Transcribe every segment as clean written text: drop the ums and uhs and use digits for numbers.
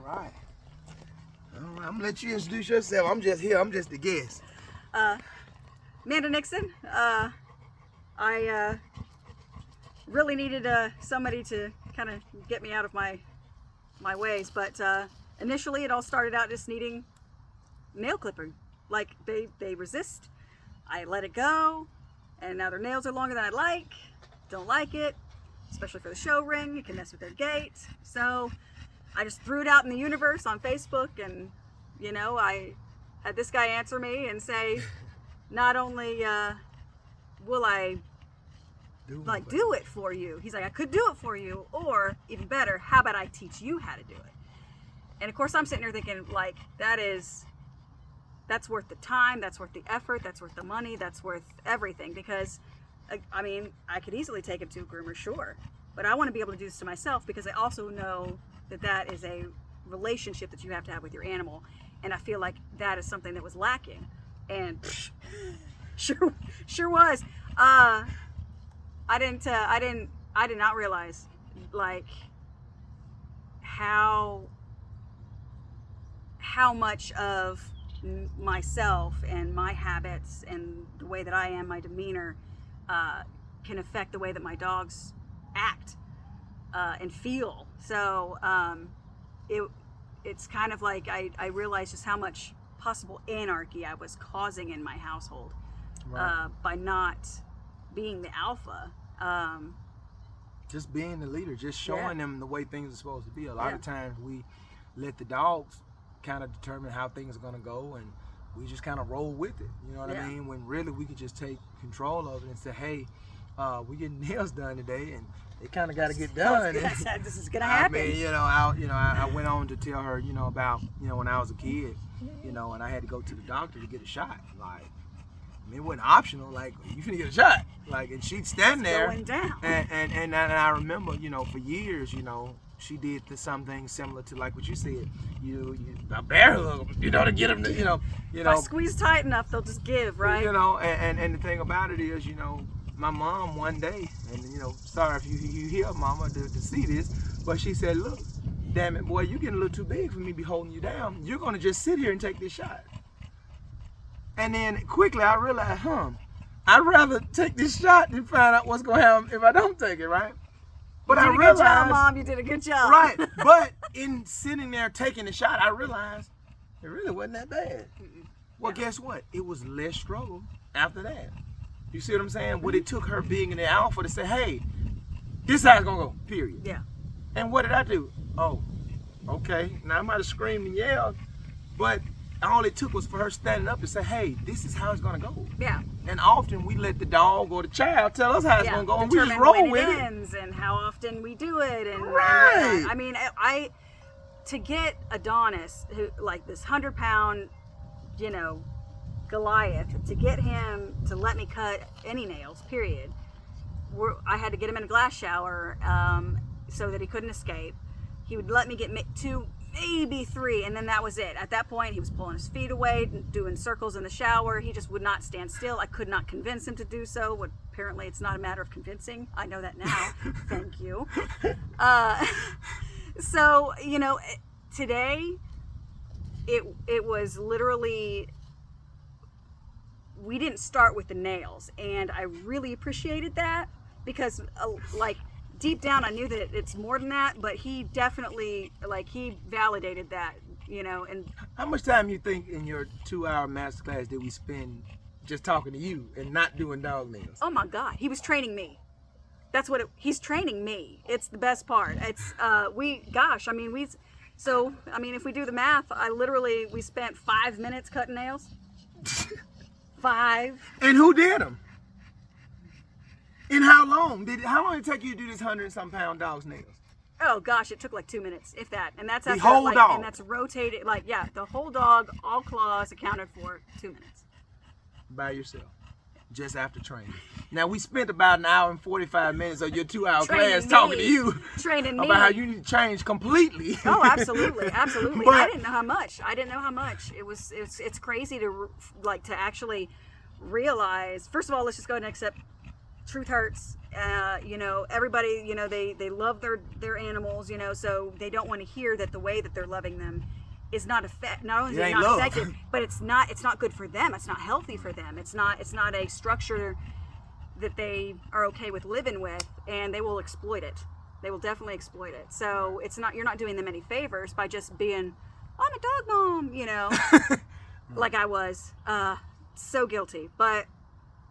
right. I'm gonna let you introduce yourself. I'm just here. I'm just the guest. Jean Nixon. I really needed somebody to kind of get me out of my ways, but initially it all started out just needing nail clipping. Like they resist. I let it go, and now their nails are longer than I'd like. Don't like it, especially for the show ring. It can mess with their gait. So I just threw it out in the universe on Facebook, and you know, I had this guy answer me and say, not only will I do it for you, he's like, I could do it for you, or even better, how about I teach you how to do it? And of course I'm sitting here thinking, like, that's worth the time, that's worth the effort, that's worth the money, that's worth everything. Because I mean, I could easily take him to a groomer, sure, but I want to be able to do this to myself, because I also know that is a relationship that you have to have with your animal, and I feel like that is something that was lacking. And sure was. I did not realize, like, how much of myself and my habits and the way that I am, my demeanor, can affect the way that my dogs act and feel. So it's kind of like I realized just how much possible anarchy I was causing in my household, right, by not being the alpha. Just being the leader, just showing them the way things are supposed to be. A lot of times we let the dogs kind of determine how things are going to go, and we just kind of roll with it. You know what I mean? When really we could just take control of it and say, hey, we're getting nails done today, and it kind of got to get done. This is gonna happen. I mean, I went on to tell her, about, when I was a kid, and I had to go to the doctor to get a shot. Like, I mean, it wasn't optional. Like, you finna get a shot. Like, and she'd stand there. Going down. And I remember, for years, she did something similar to like what you said. A bear hug, to get them to, If I squeeze tight enough, they'll just give, right? And the thing about it is, my mom one day, and sorry if you hear mama to see this, but she said, look, damn it, boy, you're getting a little too big for me to be holding you down. You're gonna just sit here and take this shot. And then quickly I realized, I'd rather take this shot than find out what's gonna happen if I don't take it, right? But I realized, good job, Mom, you did a good job. Right, but in sitting there taking the shot, I realized it really wasn't that bad. Well, guess what? It was less struggle after that. You see what I'm saying? What it took her being in the alpha to say, hey, this is how it's gonna go, period. Yeah. And what did I do? Oh, okay. Now I might have screamed and yelled, but all it took was for her standing up to say, hey, this is how it's gonna go. Yeah. And often we let the dog or the child tell us how it's gonna go, and we just determine roll when with it it. ends and how often we do it. And right. I mean, to get Adonis, who, like, this 100-pound, Goliath, to get him to let me cut any nails, period. I had to get him in a glass shower so that he couldn't escape. He would let me get 2, maybe 3, and then that was it. At that point, he was pulling his feet away, doing circles in the shower. He just would not stand still. I could not convince him to do so. Apparently, it's not a matter of convincing. I know that now. Thank you. So, today, it was literally, we didn't start with the nails, and I really appreciated that, because like, deep down I knew that it's more than that, but he definitely, like, he validated that, and how much time you think in your 2-hour masterclass did we spend just talking to you and not doing dog nails? Oh my God, he was training me. That's what he's training me. It's the best part. It's if we do the math, we spent 5 minutes cutting nails. 5. And who did them? And how long did it take you to do this 100-some-pound dog's nails? Oh gosh, it took like 2 minutes, if that. And that's after, the whole dog. And that's rotated, the whole dog, all claws, accounted for 2 minutes. By yourself, just after training. Now we spent about 1 hour and 45 minutes of your 2-hour class talking to you about how you need to change completely. Oh, absolutely, absolutely. But I didn't know how much. It's crazy to actually realize. First of all, let's just go ahead and accept truth hurts. You know, everybody, you know, they love their animals, you know, so they don't want to hear that the way that they're loving them is not only is it not effective, but it's not good for them. It's not healthy for them. It's not a structure that they are okay with living with, and they will exploit it. They will definitely exploit it. So you're not doing them any favors by just being, I'm a dog mom, you know, like I was, so guilty. But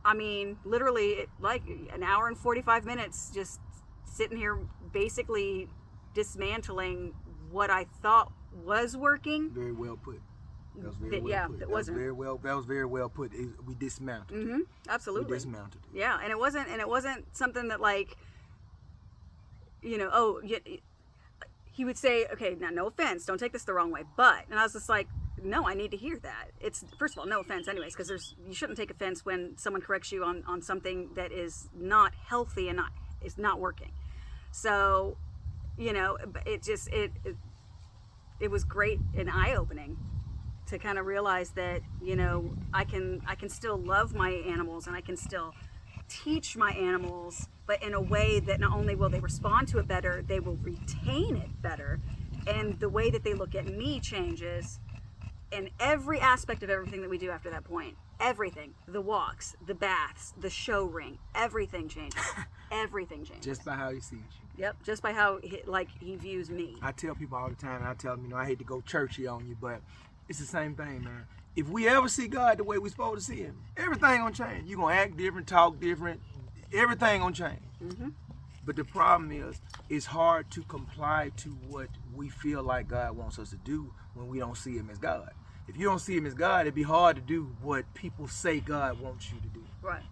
I mean, literally like an hour and 45 minutes just sitting here basically dismantling what I thought was working. Very well put. That was very well put. That wasn't. That was very well put. We dismounted. Mm-hmm. Absolutely. We dismounted it. Yeah, and it wasn't something that, like, you know, he would say, okay, now no offense, don't take this the wrong way, but, and I was just like, no, I need to hear that. It's, first of all, no offense anyways, because you shouldn't take offense when someone corrects you on something that is not healthy and is not working. So, you know, it was great and eye-opening to kind of realize that, you know, I can still love my animals, and I can still teach my animals, but in a way that not only will they respond to it better, they will retain it better, and the way that they look at me changes in every aspect of everything that we do after that point. Everything, the walks, the baths, the show ring, everything changes. Everything changes. Just by how he sees you. Yep, just by how he views me. I tell people all the time, and I tell them, you know, I hate to go churchy on you, but it's the same thing, man. If we ever see God the way we're supposed to see him, everything gonna change. You're gonna act different, talk different, everything gonna change. Mm-hmm. But the problem is, it's hard to comply to what we feel like God wants us to do when we don't see him as God. If you don't see him as God, it'd be hard to do what people say God wants you to do. Right.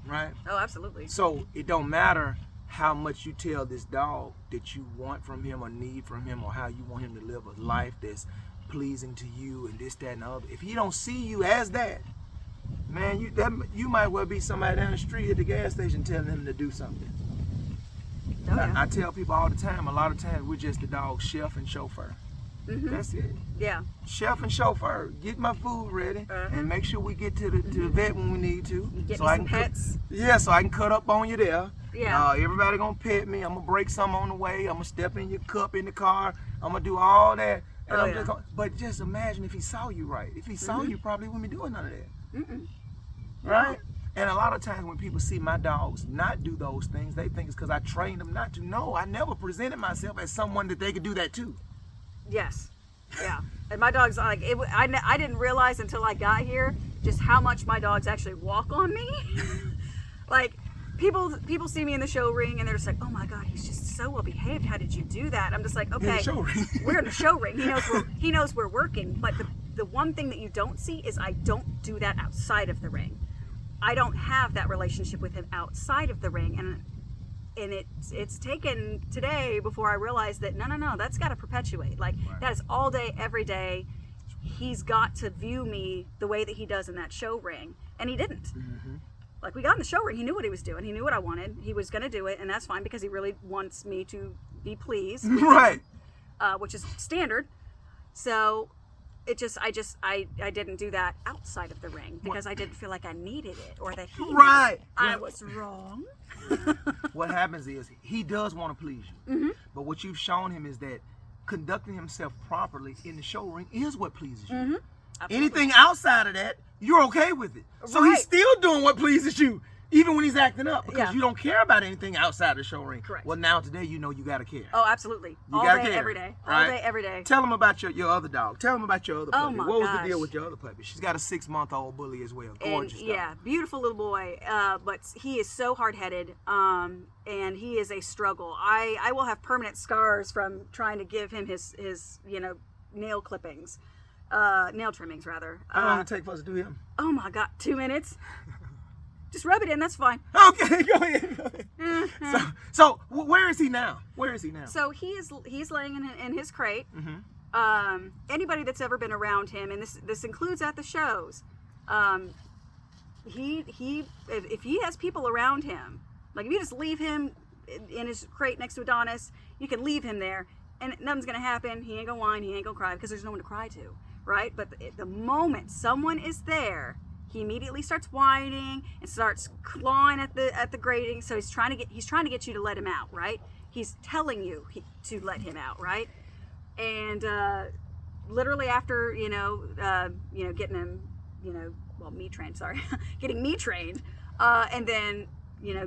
Right? Oh, absolutely. So it don't matter how much you tell this dog that you want from him or need from him, or how you want him to live a life that's pleasing to you and this, that, and the other. If he don't see you as that, man, you might well be somebody down the street at the gas station telling him to do something. Oh, yeah. I tell people all the time, a lot of times we're just the dog's chef and chauffeur. Mm-hmm. That's it. Yeah. Chef and chauffeur. Get my food ready, and make sure we get to the vet when we need to. Get so me I some can pets. so I can cut up on you there. Yeah. Everybody gonna pet me. I'm gonna break some on the way. I'm gonna step in your cup in the car. I'm gonna do all that. And but just imagine if he saw you right. If he saw you, probably wouldn't be doing none of that. Mm-mm. Right? And a lot of times when people see my dogs not do those things, they think it's because I trained them not to. No, I never presented myself as someone that they could do that too. Yes. Yeah. And my dogs, like, I didn't realize until I got here just how much my dogs actually walk on me. Like, people see me in the show ring and they're just like, oh my God, he's just so well behaved. How did you do that? I'm just like, okay, we're in the show ring. He knows we're working. But the one thing that you don't see is I don't do that outside of the ring. I don't have that relationship with him outside of the ring, and it's taken today before I realized that no, that's got to perpetuate. Like, that is all day, every day. He's got to view me the way that he does in that show ring, and he didn't. Mm-hmm. Like, we got in the show ring, he knew what he was doing. He knew what I wanted. He was going to do it, and that's fine because he really wants me to be pleased, right? Which is standard. So I didn't do that outside of the ring because I didn't feel like I needed it, or that he I was wrong. What happens is he does want to please you, mm-hmm. but what you've shown him is that conducting himself properly in the show ring is what pleases you. Mm-hmm. Anything outside of that, you're okay with it. So he's still doing what pleases you, even when he's acting up, because you don't care about anything outside the show ring. Correct. Well, now today you know you gotta care. Oh, absolutely. You gotta care. Every day. Right? All day, every day. Tell him about your other dog. Tell him about your other puppy. My What was gosh. the deal with your other puppy? She's got a 6-month-old bully as well. Gorgeous dog. Yeah, beautiful little boy. But he is so hard-headed, and he is a struggle. I will have permanent scars from trying to give him his nail clippings. Nail trimmings, rather. How long did it take for us to do him? Oh my God, 2 minutes. Just rub it in, that's fine. Okay, go ahead. Mm-hmm. So where is he now? So he's laying in his crate. Mm-hmm. Anybody that's ever been around him, and this includes at the shows, if he has people around him, like if you just leave him in his crate next to Adonis, you can leave him there and nothing's gonna happen. He ain't gonna whine, he ain't gonna cry, because there's no one to cry to, right? But the moment someone is there, he immediately starts whining and starts clawing at the grating. So he's trying to get you to let him out, right? He's telling you to let him out, right? And literally after getting him, me trained, sorry, getting me trained, and then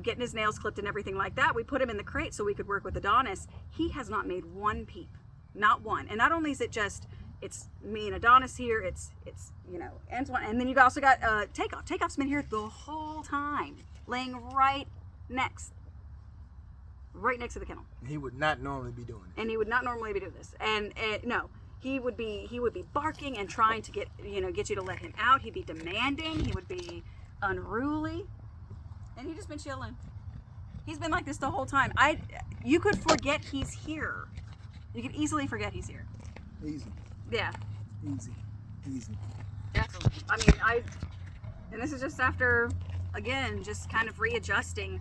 getting his nails clipped and everything like that, we put him in the crate so we could work with Adonis. He has not made one peep, not one. And not only is it just it's me and Adonis here, it's Antoine, and then you've also got Takeoff. Takeoff's been here the whole time, laying right next to the kennel. He would not normally be doing it. And he would not normally be doing this. And no, he would be barking and trying to get you to let him out. He'd be demanding. He would be unruly. And he'd just been chilling. He's been like this the whole time. You could forget he's here. You could easily forget he's here. Easy. Yeah. Easy. Definitely. I mean, and this is just after, again, just kind of readjusting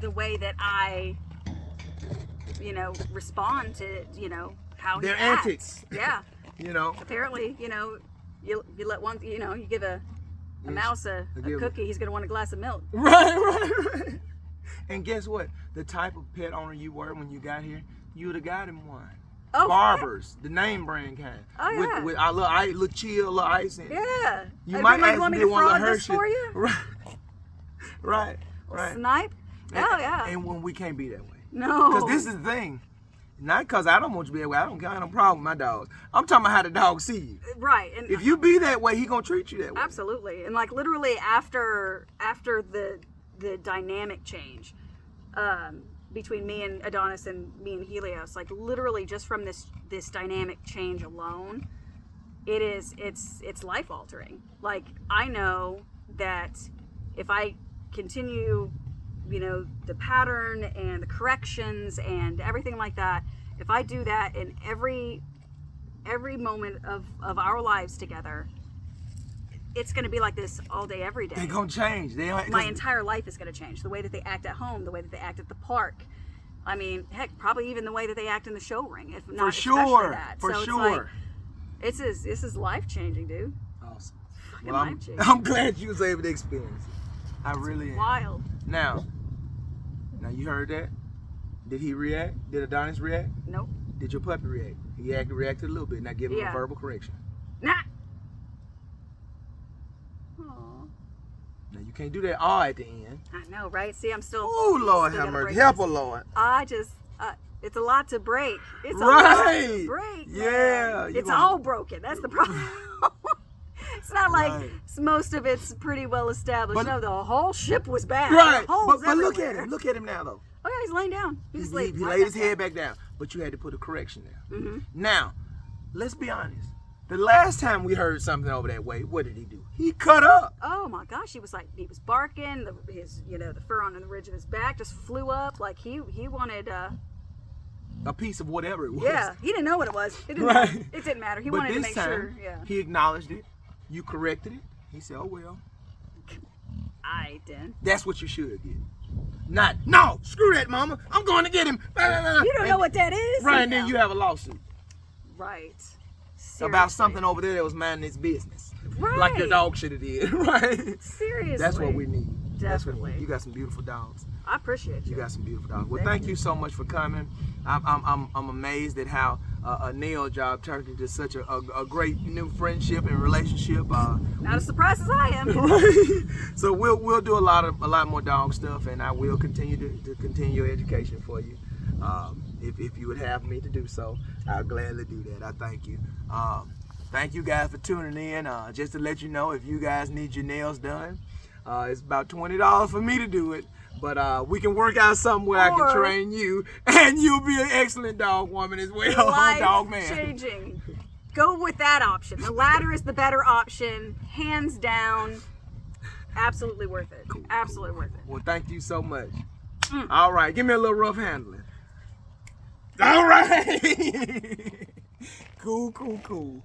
the way that I, respond to, how their he acts. antics. Yeah. Apparently, you let one, you give a mouse a cookie, he's going to want a glass of milk. Right. And guess what? The type of pet owner you were when you got here, you would have got him one. Oh, Barbers, the name brand kind. Oh, yeah. With a little chill, little ice in it. Yeah. You And might like, ask want me me to one of frog her this for you? Right. Snipe? Oh, yeah. And when we can't be that way. No. Because this is the thing. Not because I don't want you to be that way. I don't got no problem with my dogs. I'm talking about how the dog see you. Right. And if you be that way, he gonna treat you that way. Absolutely. And like literally after the dynamic change between me and Adonis and me and Helios, like literally just from this dynamic change alone, it's life altering. Like I know that if I continue the pattern and the corrections and everything like that, if I do that in every moment of our lives together, it's going to be like this all day, every day. They're going to change. My entire life is going to change. The way that they act at home, the way that they act at the park. I mean, heck, probably even the way that they act in the show ring, if not especially that. For so sure. It's like, this is life-changing, dude. Awesome. Fucking Well, life-changing. I'm glad you was able to experience it. I really am. Wild. Now you heard that? Did he react? Did Adonis react? Nope. Did your puppy react? He reacted a little bit. Now give him a verbal correction. Nah. Aww. Now you can't do that all at the end. I know, right? See, I'm still. Oh Lord, still have gotta mercy. break Help this. her, Lord. It's a lot to break. It's a Right. lot to break. Yeah. Man. It's all broken. That's the problem. It's not like Right. most of it's pretty well established. But- no, the whole ship was bad. Right. Holes But look at everywhere. him. Look at him now, though. Oh yeah, he's laying down. He He's laid his head back down. But you had to put a correction there. Mm-hmm. Now, let's be honest. The last time we heard something over that way, what did he do? He cut up. Oh my gosh, he was barking. The fur on the ridge of his back just flew up. Like he wanted. A piece of whatever it was. Yeah, he didn't know what it was. It didn't. Right. Matter. It didn't matter. He But wanted to this make time, sure. Yeah. he acknowledged it. You corrected it. He said, "Oh well." I did. That's what you should get. Not, no, screw that, mama. I'm going to get him. You don't know what that is. Right, and then you have a lawsuit. Right. About Seriously. something over there that was minding its business. Right. Like your dog should have did, right? Seriously. That's what we need. That's what we Definitely. need. You got some beautiful dogs. I appreciate you. You got some beautiful dogs. Well, thank you so much for coming. I'm amazed at how a nail job turned into such a great new friendship and relationship. Not as surprised as I am. Right. So we'll do a lot more dog stuff, and I will continue to continue your education for you. If you would have me to do so, I'll gladly do that. I thank you. Thank you guys for tuning in. Just to let you know, if you guys need your nails done, it's about $20 for me to do it. But we can work out something where I can train you, and you'll be an excellent dog woman as well. Dog man. Life-changing. Go with that option. The latter is the better option, hands down. Absolutely worth it. Cool. Absolutely worth it. Well, thank you so much. All right, give me a little rough handling. All right. Cool.